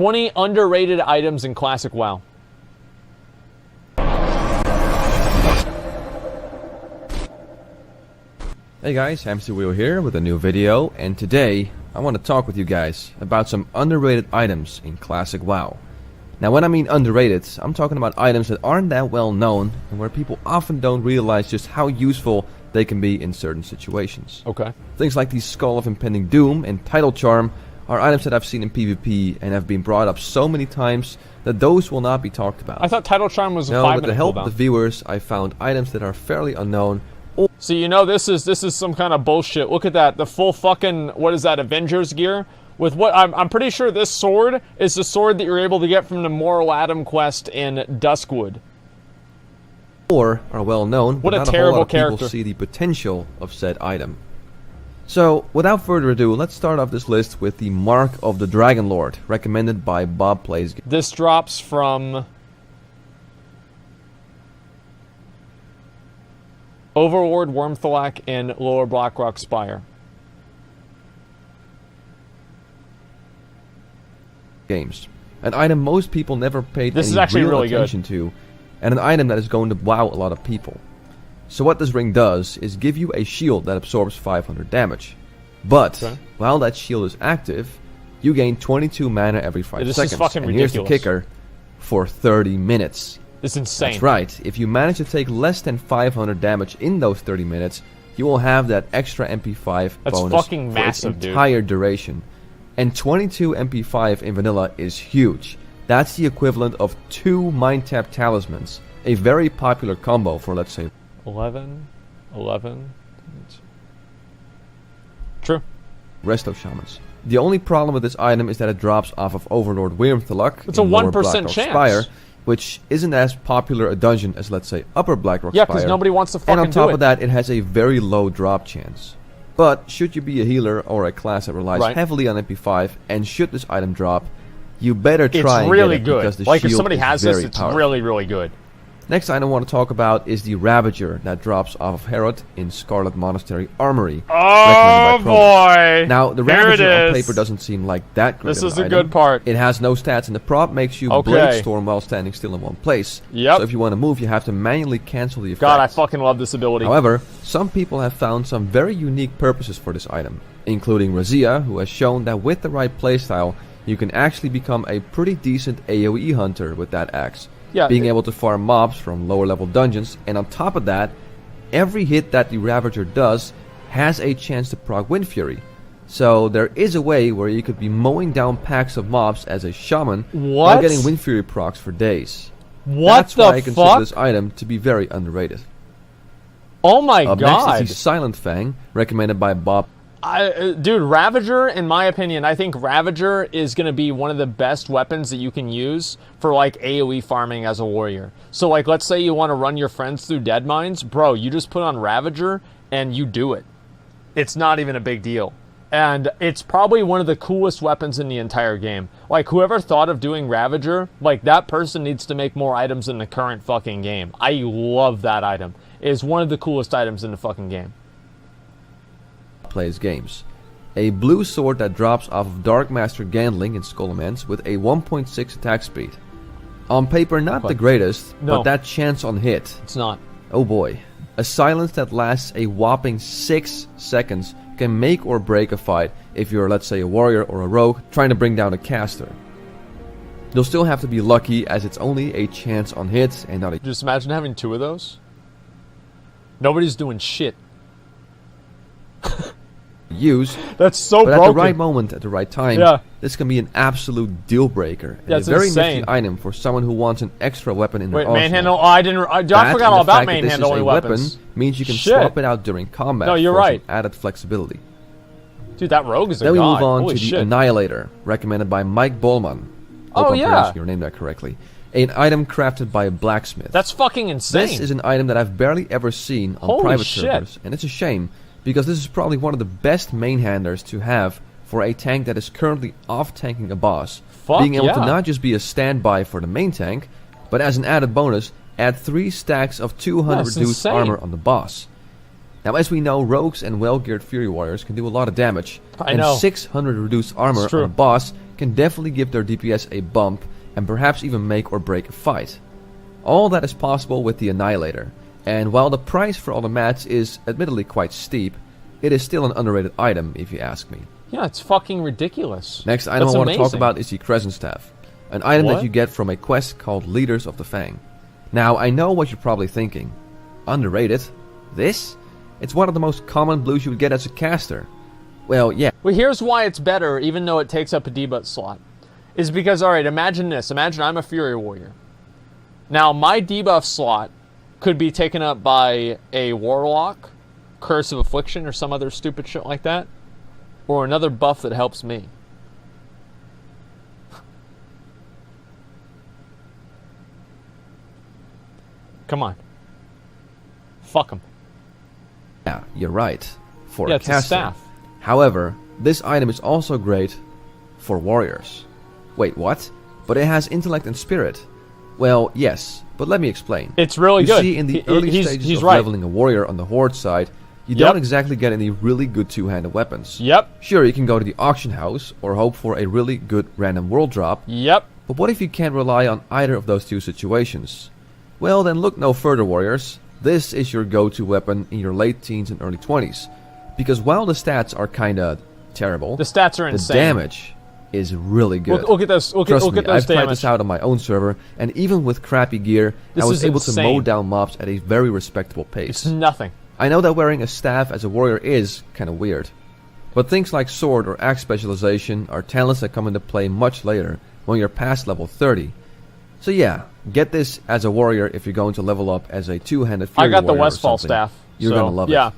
20 underrated items in Classic WoW. Hey guys, Hamsterwheel here with a new video, and today I want to talk with you guys about some underrated items in Classic WoW. Now when I mean underrated, I'm talking about items that aren't that well known and where people often don't realize just how useful they can be in certain situations. Okay. Things like the Skull of Impending Doom and Title Charm are items that I've seen in PvP and have been brought up so many times that those will not be talked about. I thought Title Charm was a 5-minute with the help cooldown. of the viewers, I found items that are fairly unknown. So you know this is some kind of bullshit. Look at that, the full fucking, what is that, Avengers gear? With what, I'm pretty sure this sword is the sword that you're able to get from the Moral Adam quest in Duskwood. Or are well known, what but a not terrible a whole lot of character. people see the potential of said item. So, without further ado, let's start off this list with the Mark of the Dragon Lord, recommended by Bob Plays. This drops from Overlord Wormthalak and Lower Blackrock Spire. Games. An item most people never paid This any is actually real really good. attention to, and an item that is going to wow a lot of people. So what this ring does is give you a shield that absorbs 500 damage. But, while that shield is active, you gain 22 mana every 5 This seconds. is fucking and here's the ridiculous. kicker, for 30 minutes. It's insane. That's right. If you manage to take less than 500 damage in those 30 minutes, you will have that extra MP5 That's bonus fucking for massive, its dude. entire duration. And 22 MP5 in vanilla is huge. That's the equivalent of 2 Mind Tap Talismans, a very popular combo for, let's say, 11. True. Resto Shamans. The only problem with this item is that it drops off of Overlord Wormthalak. It's a in Lower 1% Blackrock chance. Spire, which isn't as popular a dungeon as, let's say, Upper Blackrock Yeah, Spire. because nobody wants to fucking And on top do it. of that, it has a very low drop chance. But should you be a healer or a class that relies heavily on MP5, and should this item drop, you better try It's really and get it good. because the Like, if shield somebody is has very this, it's powerful. really, really good. Next item I want to talk about is the Ravager that drops off of Herod in Scarlet Monastery Armory. Oh boy! Now, the Here Ravager it on is. paper doesn't seem like that great This of is an a item. good part. It has no stats, and the prop makes you Okay. blade storm while standing still in one place. Yep. So if you want to move, you have to manually cancel the effect. God, I fucking love this ability. However, some people have found some very unique purposes for this item, including Razia, who has shown that with the right playstyle, you can actually become a pretty decent AoE hunter with that axe. Yeah, being able to farm mobs from lower level dungeons, and on top of that, every hit that the Ravager does has a chance to proc Wind Fury. So there is a way where you could be mowing down packs of mobs as a shaman while getting Wind Fury procs for days. That's why I consider this item to be very underrated. Oh my Up god! next is the Silent Fang, recommended by Bob. Dude, Ravager, in my opinion, I think Ravager is going to be one of the best weapons that you can use for, like, AoE farming as a warrior. So, like, let's say you want to run your friends through dead mines. Bro, you just put on Ravager, and you do it. It's not even a big deal. And it's probably one of the coolest weapons in the entire game. Like, whoever thought of doing Ravager, like, that person needs to make more items in the current fucking game. I love that item. It is one of the coolest items in the fucking game. Plays games. A blue sword that drops off of Dark Master Gandling in Skullomance with a 1.6 attack speed. On paper, not the greatest, but that chance on hit. It's not. Oh boy. A silence that lasts a whopping 6 seconds can make or break a fight if you're, let's say, a warrior or a rogue trying to bring down a caster. You'll still have to be lucky, as it's only a chance on hit and not a... Just imagine having 2 of those. Nobody's doing shit. use. That's so but broken. at the right moment, at the right time, this can be an absolute deal breaker. And That's a very insane. nifty item for someone who wants an extra weapon in their arsenal. Manhandle. Oh, I didn't. I forgot all about manhandling weapons. Weapon means you can swap it out during combat. No, you're for right. Some added flexibility. Dude, that rogue is a god. Then we move on Holy to shit. the Annihilator, recommended by Mike Bolman. Oh, I'm yeah. pronouncing your name that correctly. An item crafted by a blacksmith. That's fucking insane. This is an item that I've barely ever seen on Holy private shit. servers, and it's a shame, because this is probably one of the best main handlers to have for a tank that is currently off-tanking a boss. Being able to not just be a standby for the main tank, but as an added bonus, add 3 stacks of 200 reduced armor on the boss. Now, as we know, rogues and well-geared Fury Warriors can do a lot of damage, and 600 reduced armor on a boss can definitely give their DPS a bump and perhaps even make or break a fight. All that is possible with the Annihilator, and while the price for all the mats is admittedly quite steep, it is still an underrated item if you ask me. Yeah, it's fucking ridiculous. Next item I want to talk about is the Crescent Staff, an item that you get from a quest called Leaders of the Fang. Now, I know what you're probably thinking. Underrated? This? It's one of the most common blues you would get as a caster. Well, yeah. Well, here's why it's better, even though it takes up a debuff slot. Is because, alright, imagine this. Imagine I'm a Fury Warrior. Now, my debuff slot could be taken up by a Warlock, Curse of Affliction, or some other stupid shit like that. Or another buff that helps me. Come on. Fuck him. Yeah, you're right. For yeah, a it's caster. a staff. However, this item is also great for warriors. Wait, what? But it has intellect and spirit. Well, yes, but let me explain. It's really good. You see, in the early stages of leveling a warrior on the Horde side, you don't exactly get any really good two-handed weapons. Yep. Sure, you can go to the auction house or hope for a really good random world drop. Yep. But what if you can't rely on either of those two situations? Well, then look no further, warriors. This is your go-to weapon in your late teens and early 20s. Because while the stats are kinda terrible, the stats are insane. The damage is really good. Look at those. Trust me, I've damage. tried this out on my own server, and even with crappy gear, I was able to mow down mobs at a very respectable pace. It's nothing. I know that wearing a staff as a warrior is kinda weird, but things like sword or axe specialization are talents that come into play much later, when you're past level 30. So yeah, get this as a warrior if you're going to level up as a two-handed Fury I got the warrior Westfall staff. You're gonna love it.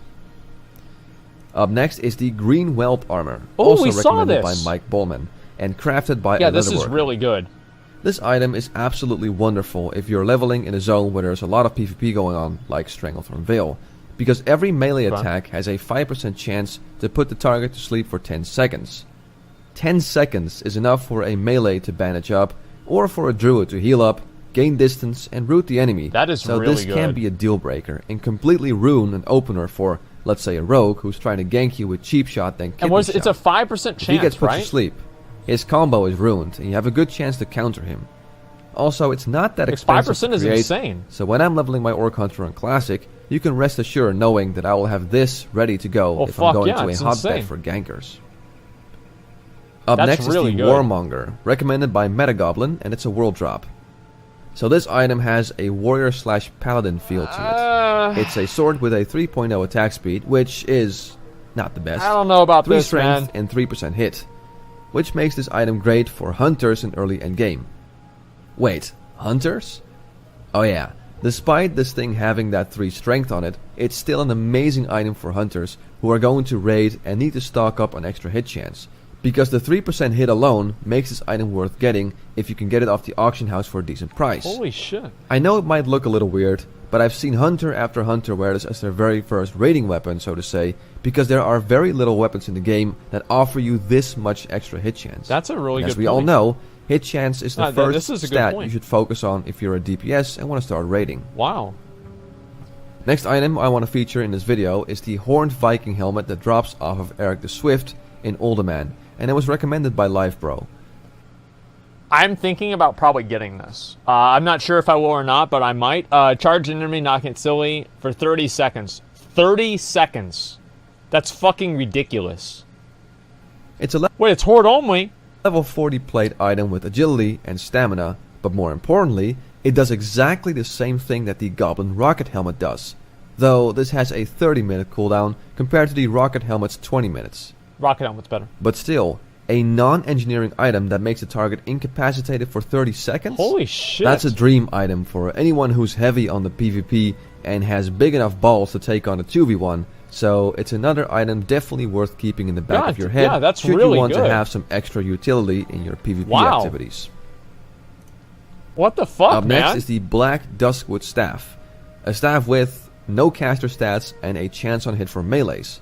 Up next is the Green Whelp armor, Oh, also we saw recommended this. by Mike Bowman, and crafted by Yeah, another this is worker. really good. This item is absolutely wonderful if you're leveling in a zone where there's a lot of PvP going on, like Stranglethorn Vale, because every melee attack has a 5% chance to put the target to sleep for 10 seconds. 10 seconds is enough for a melee to bandage up, or for a druid to heal up, gain distance, and root the enemy. That is so really this good. can be a deal breaker and completely ruin an opener for, let's say, a rogue who's trying to gank you with cheap shot then kidney And shot. it's a 5% chance, If he gets put right? to sleep, his combo is ruined, and you have a good chance to counter him. Also, it's not that expensive 5% to is create, insane. so when I'm leveling my Orc Hunter on Classic, you can rest assured knowing that I will have this ready to go if I'm going to a hotbed for gankers. Up next is the Warmonger, recommended by Metagoblin, and it's a world drop. So this item has a warrior/paladin feel to it. It's a sword with a 3.0 attack speed, which is not the best. I don't know about 3 this, strength man. and 3% hit, which makes this item great for hunters in early endgame. Wait, hunters? Oh yeah, despite this thing having that 3 strength on it, it's still an amazing item for hunters who are going to raid and need to stock up on extra hit chance. Because the 3% hit alone makes this item worth getting if you can get it off the auction house for a decent price. Holy shit. I know it might look a little weird, but I've seen hunter after hunter wear this as their very first raiding weapon, so to say, because there are very little weapons in the game that offer you this much extra hit chance. That's a really good point. As we all know, hit chance is the first this is a good stat point. you should focus on if you're a DPS and want to start raiding. Wow. Next item I want to feature in this video is the Horned Viking helmet that drops off of Eric the Swift in Uldaman, and it was recommended by LiveBro. I'm thinking about probably getting this. I'm not sure if I will or not, but I might. Charge an enemy, knock it silly for 30 seconds. 30 seconds. That's fucking ridiculous. It's a Wait, it's horde only? level 40 plate item with agility and stamina, but more importantly, it does exactly the same thing that the Goblin Rocket Helmet does, though this has a 30-minute cooldown compared to the Rocket Helmet's 20 minutes. Rocket helmet's better. But still, a non-engineering item that makes the target incapacitated for 30 seconds? Holy shit. That's a dream item for anyone who's heavy on the PvP and has big enough balls to take on a 2v1, so it's another item definitely worth keeping in the back of your head that's should really you want good. to have some extra utility in your PvP activities. What the fuck, Up man? next is the Black Duskwood Staff, a staff with no caster stats and a chance on hit for melees.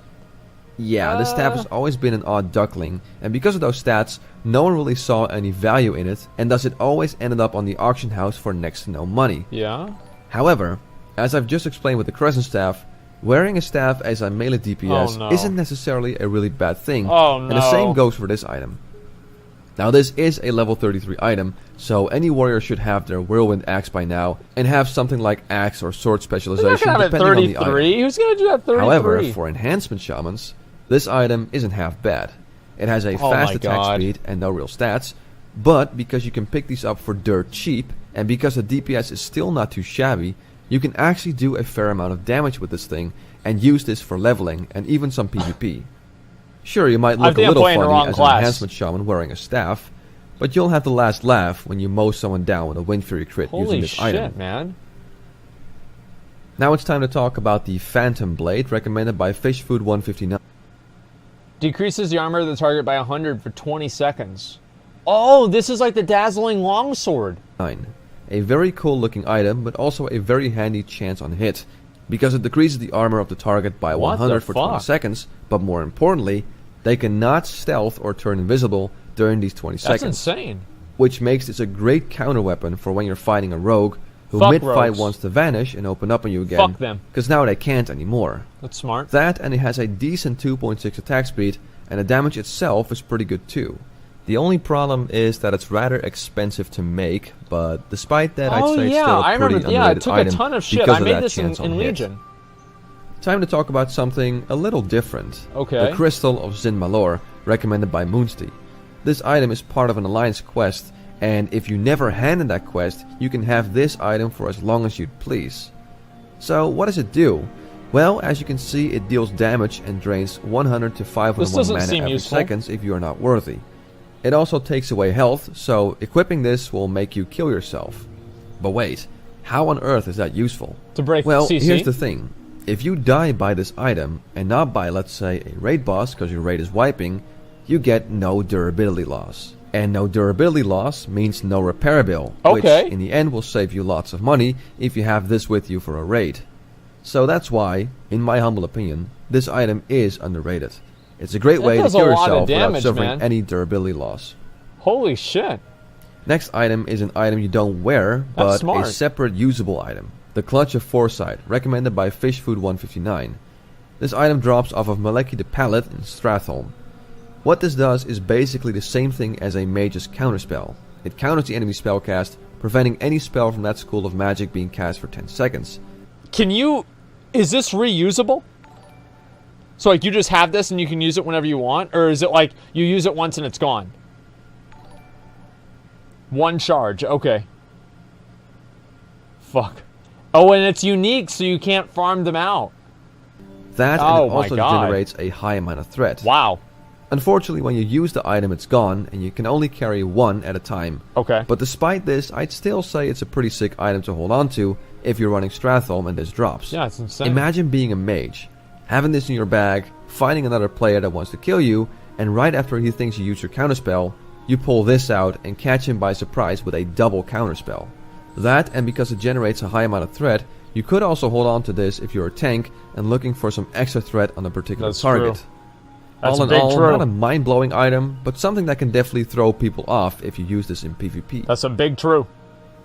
Yeah, this staff has always been an odd duckling, and because of those stats, no one really saw any value in it, and thus it always ended up on the auction house for next to no money. Yeah? However, as I've just explained with the Crescent Staff, wearing a staff as a melee DPS isn't necessarily a really bad thing, Oh, no. and the same goes for this item. Now this is a level 33 item, so any warrior should have their Whirlwind Axe by now, and have something like Axe or Sword specialization depending on the item. Who's gonna do that 33? However, for enhancement shamans, this item isn't half bad. It has a fast attack speed and no real stats, but because you can pick these up for dirt cheap, and because the DPS is still not too shabby, you can actually do a fair amount of damage with this thing, and use this for leveling, and even some PvP. Sure, you might look a little funny as an enhancement shaman wearing a staff, but you'll have the last laugh when you mow someone down with a Wind Fury crit using this item. Holy shit, man. Now it's time to talk about the Phantom Blade, recommended by FishFood159. Decreases the armor of the target by 100 for 20 seconds. Oh, this is like the Dazzling Longsword. A very cool looking item, but also a very handy chance on hit, because it decreases the armor of the target by 100 for 20 seconds, but more importantly, they cannot stealth or turn invisible during these 20 seconds. That's insane. Which makes this a great counter weapon for when you're fighting a rogue who mid-fight wants to vanish and open up on you again. Fuck them. Because now they can't anymore. That's smart. That, and it has a decent 2.6 attack speed, and the damage itself is pretty good too. The only problem is that it's rather expensive to make, but despite that, I'd say it's still a pretty underrated item. It took a ton of shit. I made this in Legion. Time to talk about something a little different. Okay. The Crystal of Zin Malor, recommended by Moonsty. This item is part of an Alliance quest, and if you never handed that quest, you can have this item for as long as you'd please. So, what does it do? Well, as you can see, it deals damage and drains 100 to 501 mana every seconds if you are not worthy. It also takes away health, so equipping this will make you kill yourself. But wait, how on earth is that useful? To break well, CC? Here's the thing. If you die by this item, and not by, let's say, a raid boss because your raid is wiping, you get no durability loss. And no durability loss means no repair bill, which in the end will save you lots of money if you have this with you for a raid. So that's why, in my humble opinion, this item is underrated. It's a great way to kill yourself without suffering any durability loss. Holy shit. Next item is an item you don't wear, but a separate usable item. The Clutch of Foresight, recommended by FishFood159. This item drops off of Maleki the Pallet in Stratholme. What this does is basically the same thing as a mage's counterspell. It counters the enemy spellcast, preventing any spell from that school of magic being cast for 10 seconds. Is this reusable? So like you just have this and you can use it whenever you want? Or is it like you use it once and it's gone? One charge, okay. Fuck. Oh, and it's unique, so you can't farm them out. That and it also generates a high amount of threat. Wow. Unfortunately, when you use the item, it's gone, and you can only carry one at a time. Okay. But despite this, I'd still say it's a pretty sick item to hold on to if you're running Stratholme and this drops. Yeah, it's insane. Imagine being a mage, having this in your bag, finding another player that wants to kill you, and right after he thinks you use your counterspell, you pull this out and catch him by surprise with a double counterspell. That, and because it generates a high amount of threat, you could also hold on to this if you're a tank and looking for some extra threat on a particular target. True. That's all in all, not a mind-blowing item, but something that can definitely throw people off if you use this in PvP. That's a big true.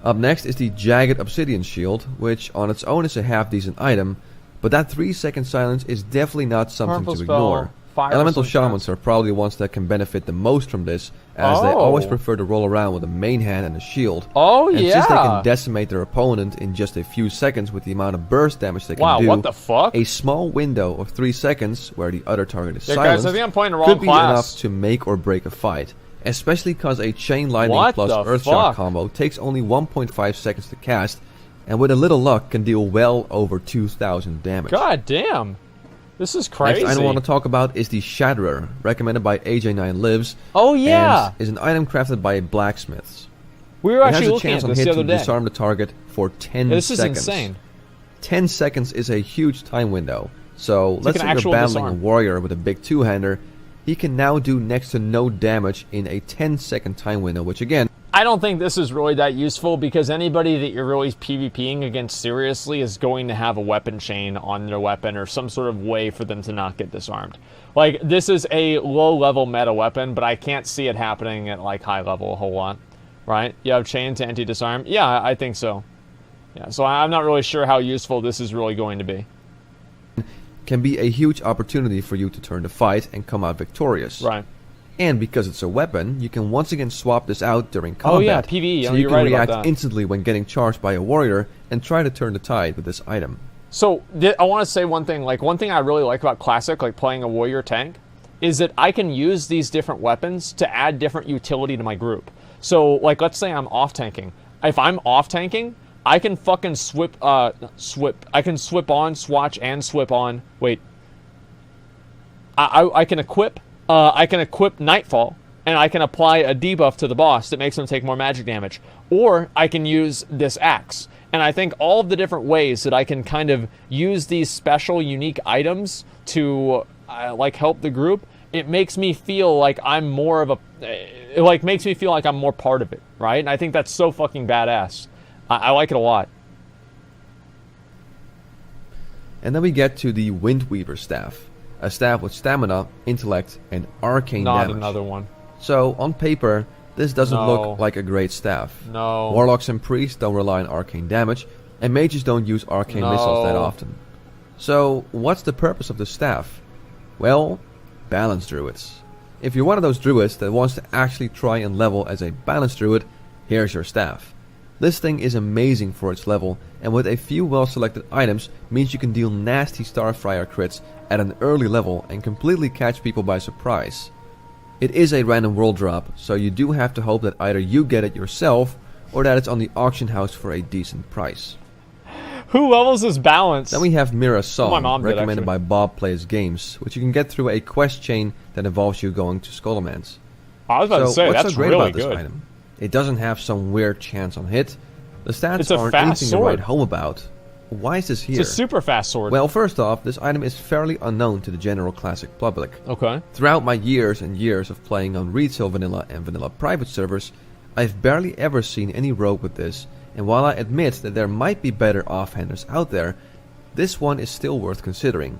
Up next is the Jagged Obsidian Shield, which on its own is a half-decent item, but that 3-second silence is definitely not something to ignore. Elemental Shamans are probably the ones that can benefit the most from this, as they always prefer to roll around with a main hand and a shield. And since they can decimate their opponent in just a few seconds with the amount of burst damage they can do, what the fuck? A small window of 3 seconds where the other target is silenced guys, I think I'm playing the wrong could be enough to make or break a fight. Especially because a Chain Lightning plus Earthshock combo takes only 1.5 seconds to cast, and with a little luck can deal well over 2,000 damage. God damn. This is crazy. Next item I want to talk about is the Shatterer, recommended by AJ9 Lives. Oh yeah! And is an item crafted by blacksmiths. We were actually looking at this the other day. It has a chance on hit to disarm the target for 10 seconds. This is insane. 10 seconds is a huge time window. So let's say you're battling a warrior with a big two-hander. He can now do next to no damage in a 10-second time window, which again... I don't think this is really that useful because anybody that you're really PvPing against seriously is going to have a weapon chain on their weapon or some sort of way for them to not get disarmed. Like, this is a low-level meta weapon, but I can't see it happening at, like, high level a whole lot. Right? You have chain to anti-disarm? Yeah, I think so. Yeah, so I'm not really sure how useful this is really going to be. Can be a huge opportunity for you to turn the fight and come out victorious. Right. And because it's a weapon, you can once again swap this out during combat. Oh yeah, PvE. So you're you can right react about that. instantly when getting charged by a warrior and try to turn the tide with this item. So I want to say one thing. Like one thing I really like about Classic, like playing a warrior tank, is that I can use these different weapons to add different utility to my group. So like, let's say I'm off tanking. If I'm off tanking, I can fucking I can swip on, swatch, and swip on. Wait. I can equip. I can equip Nightfall, and I can apply a debuff to the boss that makes them take more magic damage. Or I can use this axe. And I think all of the different ways that I can kind of use these special, unique items to like help the group, it makes me feel like I'm more of a, it like makes me feel like I'm more part of it, right? And I think that's so fucking badass. I like it a lot. And then we get to the Windweaver Staff. A staff with stamina, intellect, and arcane Not damage. another one. So, on paper, this doesn't No. look like a great staff. No. Warlocks and priests don't rely on arcane damage, and mages don't use arcane missiles that No. often. So, what's the purpose of the staff? Well, balance druids. If you're one of those druids that wants to actually try and level as a balance druid, here's your staff. This thing is amazing for its level, and with a few well-selected items means you can deal nasty Starfire crits at an early level and completely catch people by surprise. It is a random world drop, so you do have to hope that either you get it yourself or that it's on the auction house for a decent price. Who levels this balance? Then we have Mira's Song, My mom did, recommended actually. by Bob Plays Games, which you can get through a quest chain that involves you going to Skullomance. I was about to say, what's that's so great really about good. this item? It doesn't have some weird chance on hit. The stats It's a aren't fast anything to sword. write home about. Why is this here? It's a super fast sword. Well, first off, this item is fairly unknown to the general classic public. Okay. Throughout my years and years of playing on retail vanilla and vanilla private servers, I've barely ever seen any rogue with this, and while I admit that there might be better offhanders out there, this one is still worth considering.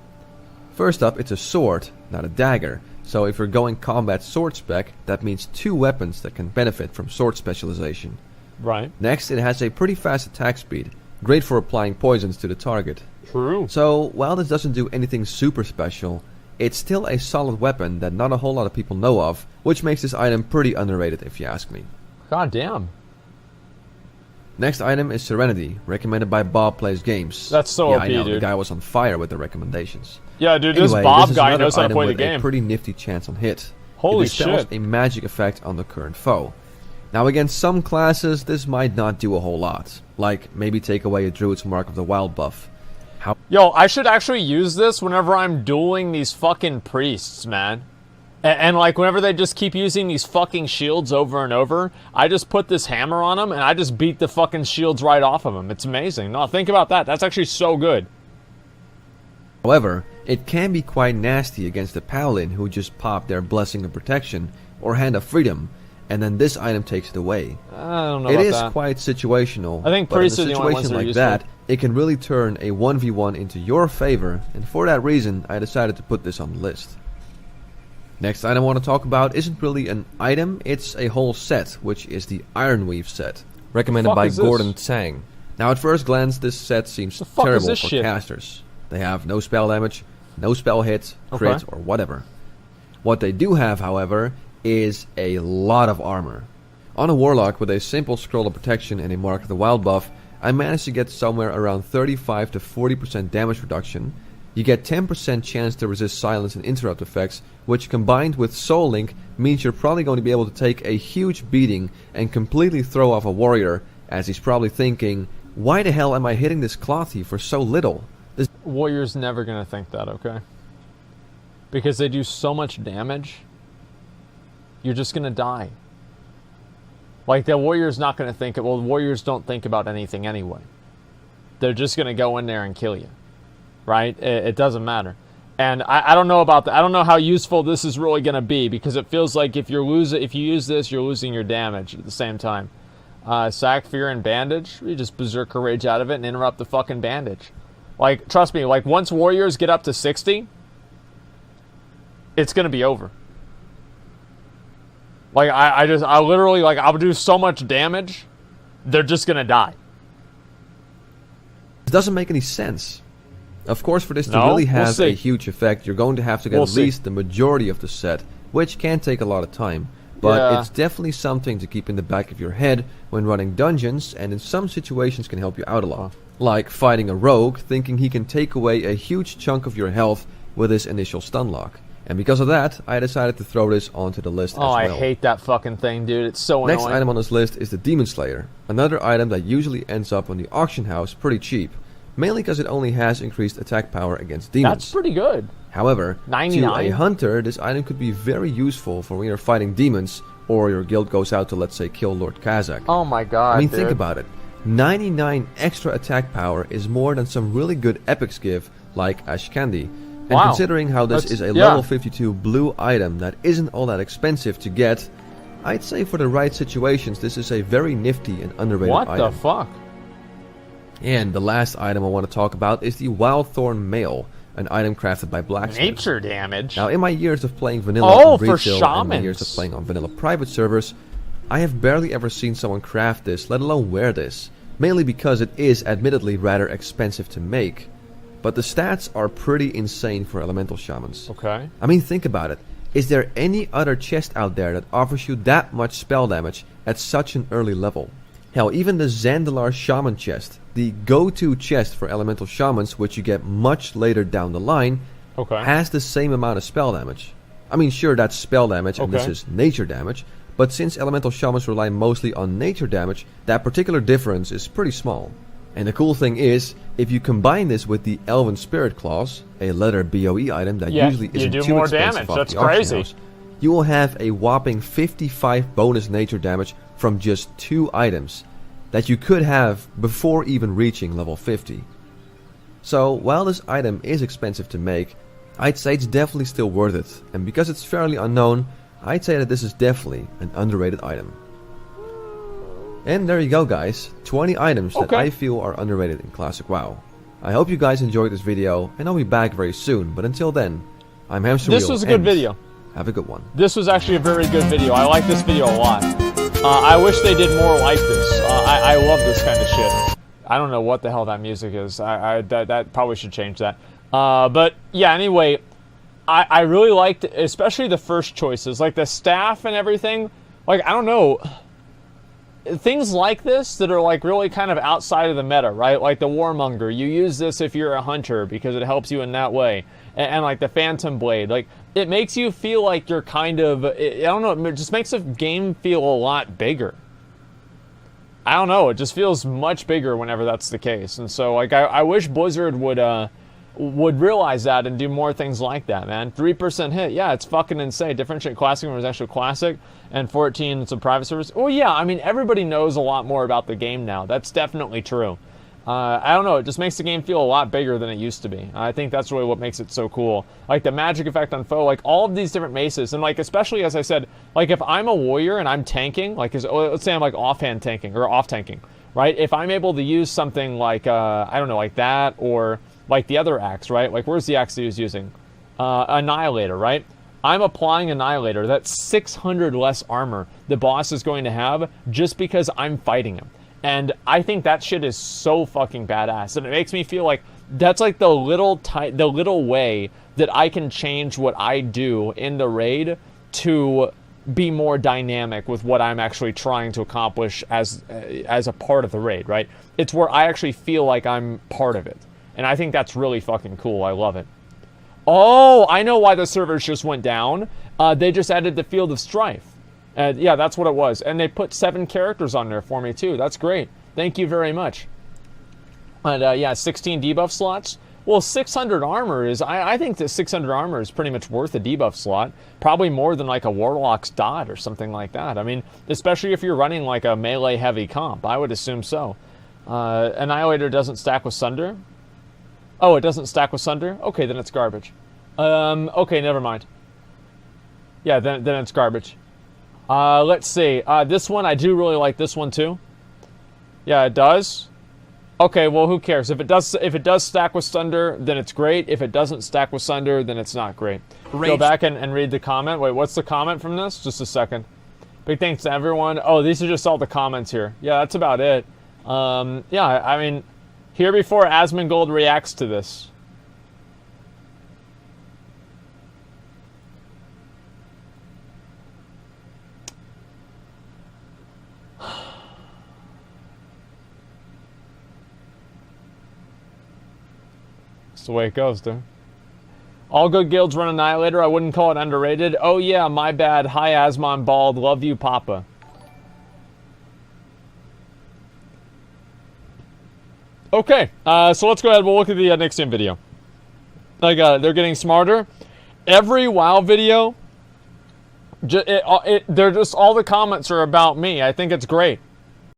First up, it's a sword, not a dagger, so if you're going combat sword spec, that means two weapons that can benefit from sword specialization. Right. Next, it has a pretty fast attack speed, great for applying poisons to the target. True. So, while this doesn't do anything super special, it's still a solid weapon that not a whole lot of people know of, which makes this item pretty underrated if you ask me. God damn. Next item is Serenity, recommended by Bob Plays Games. That's so yeah, OP, I know, dude. the guy was on fire with the recommendations. Yeah, dude, Anyway, this Bob is guy another knows how to item play the with game. a pretty nifty chance on hit. Holy it dispels shit. a magic effect on the current foe. Now against some classes, this might not do a whole lot. Like, maybe take away a Druid's Mark of the Wild buff. Yo, I should actually use this whenever I'm dueling these fucking priests, man. And like, whenever they just keep using these fucking shields over and over, I just put this hammer on them, and I just beat the fucking shields right off of them. It's amazing. No, think about that. That's actually so good. However, it can be quite nasty against the Paladin who just pop their Blessing of Protection or Hand of Freedom, and then this item takes it away. I don't know It about is that. quite situational, I think but in a priests are the only ones situation that are like useful. that, it can really turn a 1v1 into your favor, and for that reason, I decided to put this on the list. Next item I want to talk about isn't really an item, it's a whole set, which is the Ironweave set, recommended Fuck by is this? Gordon Tsang. Now at first glance, this set seems The fuck is terrible this for shit? casters. They have no spell damage, no spell hit, Okay. crit, or whatever. What they do have, however, is a lot of armor. On a Warlock with a simple Scroll of Protection and a Mark of the Wild buff, I managed to get somewhere around 35 to 40% damage reduction. You get 10% chance to resist silence and interrupt effects, which combined with Soul Link means you're probably going to be able to take a huge beating and completely throw off a warrior, as he's probably thinking, why the hell am I hitting this Clothy for so little? This Warrior's never going to think that, okay? Because they do so much damage, you're just going to die. Like, the Warrior's not going to think it. Well, Warriors don't think about anything anyway. They're just going to go in there and kill you. Right? It doesn't matter. And I don't know about that. I don't know how useful this is really going to be, because it feels like if you use this, you're losing your damage at the same time. Sack, Fear, and Bandage. You just Berserker Rage out of it and interrupt the fucking bandage. Like, trust me, like, once Warriors get up to 60, it's going to be over. Like, I literally, like, I'll do so much damage, they're just going to die. doesn't make any sense. Of course, for this to No, really we'll have see. a huge effect, you're going to have to get We'll at see. least the majority of the set, which can take a lot of time. But Yeah. it's definitely something to keep in the back of your head when running dungeons, and in some situations can help you out a lot. Like fighting a rogue, thinking he can take away a huge chunk of your health with his initial stun lock. And because of that, I decided to throw this onto the list as well. I hate that fucking thing, dude. It's so annoying. Next item on this list is the Demon Slayer, another item that usually ends up on the auction house pretty cheap, mainly because it only has increased attack power against demons. That's pretty good. However, 99? to a hunter, this item could be very useful for when you're fighting demons, or your guild goes out to, let's say, kill Lord Kazakh. Oh my god, I mean, dude. think about it. 99 extra attack power is more than some really good epics give, like Ashkandi. And Wow. considering how this is a level 52 blue item that isn't all that expensive to get, I'd say for the right situations, this is a very nifty and underrated What item. the fuck? And the last item I want to talk about is the Wildthorn Mail, an item crafted by Blacksmith. Nature damage? Now, in my years of playing vanilla Oh, on for retail and my years of shamans. playing on vanilla private servers, I have barely ever seen someone craft this, let alone wear this. Mainly because it is admittedly rather expensive to make. But the stats are pretty insane for elemental shamans. Okay. I mean, think about it. Is there any other chest out there that offers you that much spell damage at such an early level? Hell, even the Zandalar Shaman chest, the go-to chest for elemental shamans, which you get much later down the line, Okay. has the same amount of spell damage. I mean, sure, that's spell damage, and this Okay. is nature damage, but since elemental shamans rely mostly on nature damage, that particular difference is pretty small. And the cool thing is, if you combine this with the Elven Spirit Claws, a leather BOE item that Yeah, usually you isn't do too more expensive damage. off That's the auction crazy. house, you will have a whopping 55 bonus nature damage from just 2 items that you could have before even reaching level 50. So, while this item is expensive to make, I'd say it's definitely still worth it, and because it's fairly unknown, I'd say that this is definitely an underrated item. And there you go, guys, 20 items that I feel are underrated in Classic WoW. I hope you guys enjoyed this video, and I'll be back very soon, but until then, I'm Hamsterwheel. This was a good and video. Have a good one. This was actually a very good video. I like this video a lot. I wish they did more like this. I love this kind of shit. I don't know what the hell that music is. That probably should change that. But yeah, anyway, I really liked, especially the first choices, like the staff and everything. Like, I don't know, things like this that are like really kind of outside of the meta, right? Like the Warmonger, you use this if you're a hunter because it helps you in that way. And like the Phantom Blade, like it makes you feel like you're kind of, I don't know, it just makes the game feel a lot bigger. I don't know, it just feels much bigger whenever that's the case. And so like I wish Blizzard would realize that and do more things like that, man. 3% hit, yeah, it's fucking insane. Differentiate classic when it was actually classic, and 14 it's a private service. Oh yeah, I mean everybody knows a lot more about the game now. That's definitely true. I don't know, it just makes the game feel a lot bigger than it used to be. I think that's really what makes it so cool. Like the magic effect on foe, like all of these different maces, and like especially as I said, like if I'm a warrior and I'm tanking, like let's say I'm like offhand tanking or off tanking, right? If I'm able to use something like I don't know, like that, or like the other axe, right? Like where's the axe that he was using? Annihilator, right? I'm applying Annihilator. That's 600 less armor the boss is going to have just because I'm fighting him. And I think that shit is so fucking badass. And it makes me feel like that's like the little way that I can change what I do in the raid to be more dynamic with what I'm actually trying to accomplish as a part of the raid, right? It's where I actually feel like I'm part of it. And I think that's really fucking cool. I love it. Oh, I know why the servers just went down. They just added the Field of Strife. Yeah, that's what it was. And they put 7 characters on there for me, too. That's great. Thank you very much. And, yeah, 16 debuff slots. Well, 600 armor is... I think that 600 armor is pretty much worth a debuff slot. Probably more than, like, a Warlock's Dot or something like that. I mean, especially if you're running, like, a melee-heavy comp. I would assume so. Annihilator doesn't stack with Sunder. Oh, it doesn't stack with Sunder? Okay, then it's garbage. Okay, never mind. Yeah, then it's garbage. Let's see. This one, I do really like this one too. Yeah, it does. Okay, well, who cares? If it does stack with Sunder, then it's great. If it doesn't stack with Sunder, then it's not great. Go back and read the comment. Wait, what's the comment from this? Just a second. Big thanks to everyone. Oh, these are just all the comments here. Yeah, that's about it. Yeah, I mean, here before Asmongold reacts to this. That's the way it goes, dude. All good guilds run Annihilator. I wouldn't call it underrated. Oh yeah, my bad. Hi, Asmongold. Love you, Papa. Okay, so let's go ahead. We'll look at the next in video. They're getting smarter. Every WoW video, they're just all the comments are about me. I think it's great.